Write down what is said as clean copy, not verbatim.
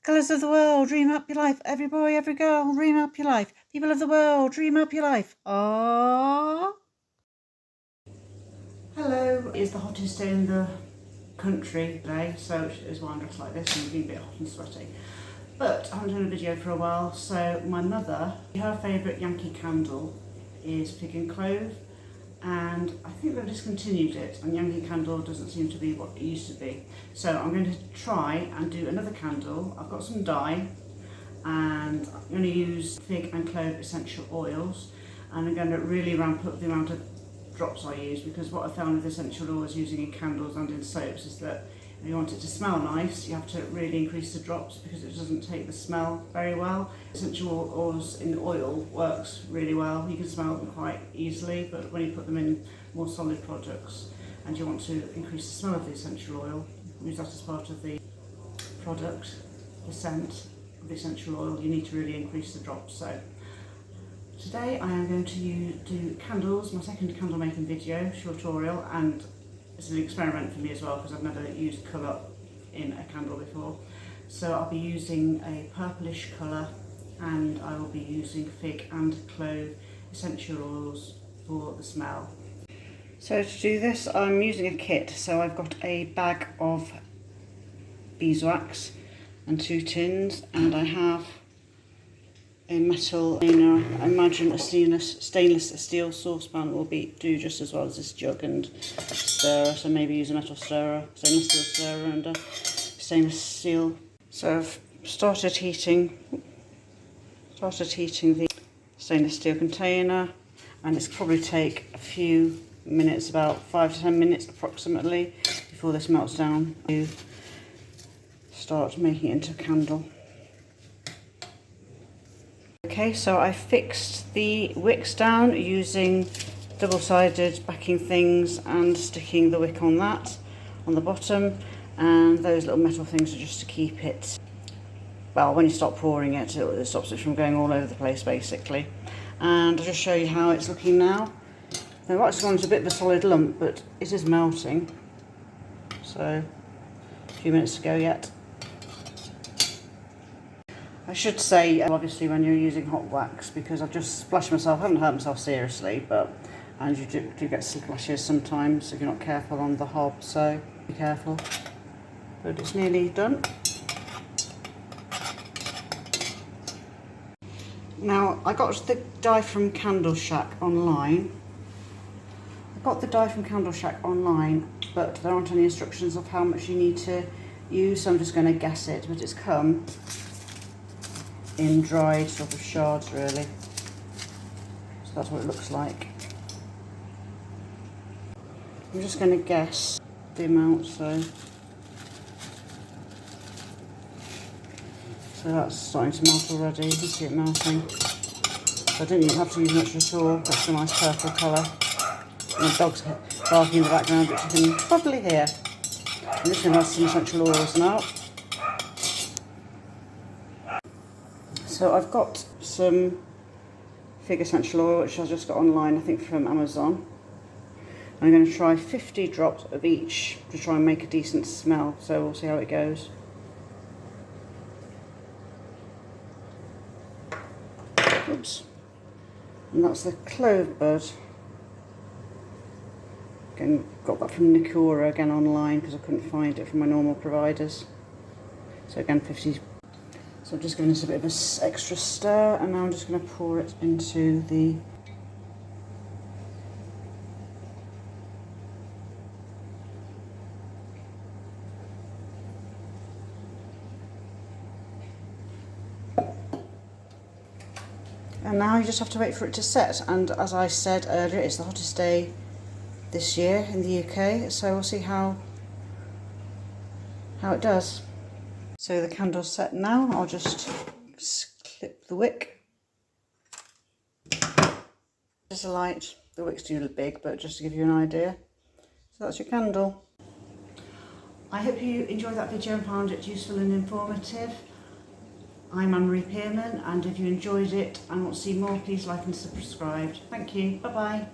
Colours of the world, dream up your life. Every boy, every girl, dream up your life. People of the world, dream up your life. Aww. Hello, it's the hottest day in the country today, so it's why I'm dressed like this and being a bit hot and sweaty. But I haven't done a video for a while, so my mother, her favourite Yankee Candle is fig and clove, and I think they've discontinued it, and Yankee Candle doesn't seem to be what it used to be. So I'm going to try and do another candle. I've got some dye, and I'm going to use fig and clove essential oils, and I'm going to really ramp up the amount of drops I use, because what I found with essential oils using in candles and in soaps is that if you want it to smell nice, you have to really increase the drops because it doesn't take the smell very well. Essential oils in oil works really well. You can smell them quite easily, but when you put them in more solid products and you want to increase the smell of the essential oil, use that as part of the product, the scent of the essential oil, you need to really increase the drops. So today I am going to do candles, my second candle making video, tutorial, and it's an experiment for me as well because I've never used colour in a candle before. So I'll be using a purplish colour, and I will be using fig and clove essential oils for the smell. So to do this I'm using a kit, so I've got a bag of beeswax and 2 tins, and I have a metal container. I imagine a stainless steel saucepan will do just as well as this jug and stirrer, so maybe use a metal stirrer, stainless steel stirrer and a stainless steel. So I've started heating the stainless steel container, and it's probably take a few minutes, about 5 to 10 minutes approximately, before this melts down to start making it into a candle. Okay, so I fixed the wicks down using double-sided backing things and sticking the wick on that, on the bottom, and those little metal things are just to keep it, well, when you stop pouring it, it stops it from going all over the place basically. And I'll just show you how it's looking now. Now it's gone into a bit of a solid lump, but it is melting, so a few minutes to go yet. I should say, obviously, when you're using hot wax, because I've just splashed myself, I haven't hurt myself seriously, and you do get splashes sometimes if you're not careful on the hob, so be careful. But it's nearly done. Now, I got the dye from Candle Shack online. But there aren't any instructions of how much you need to use, so I'm just going to guess it, but it's come in dried sort of shards really, so that's what it looks like. I'm just going to guess the amount, so that's starting to melt already. You can see it melting. So I didn't even have to use much at all. That's a nice purple colour. And the dog's barking in the background, which you can probably hear. I'm just going to add some essential oils now. So I've got some fig essential oil, which I just got online, I think from Amazon. I'm going to try 50 drops of each to try and make a decent smell, so we'll see how it goes. Oops. And that's the clove bud. Again, got that from Nikura again online because I couldn't find it from my normal providers. So again, 50. So I'm just giving this a bit of an extra stir, and now I'm just going to pour it into the and now you just have to wait for it to set, and as I said earlier, it's the hottest day this year in the UK, so we'll see how it does. So the candle's set now. I'll just clip the wick. There's a light. The wick's too big, but just to give you an idea. So that's your candle. I hope you enjoyed that video and found it useful and informative. I'm Anne-Marie Pearman, and if you enjoyed it and want to see more, please like and subscribe. Thank you. Bye bye.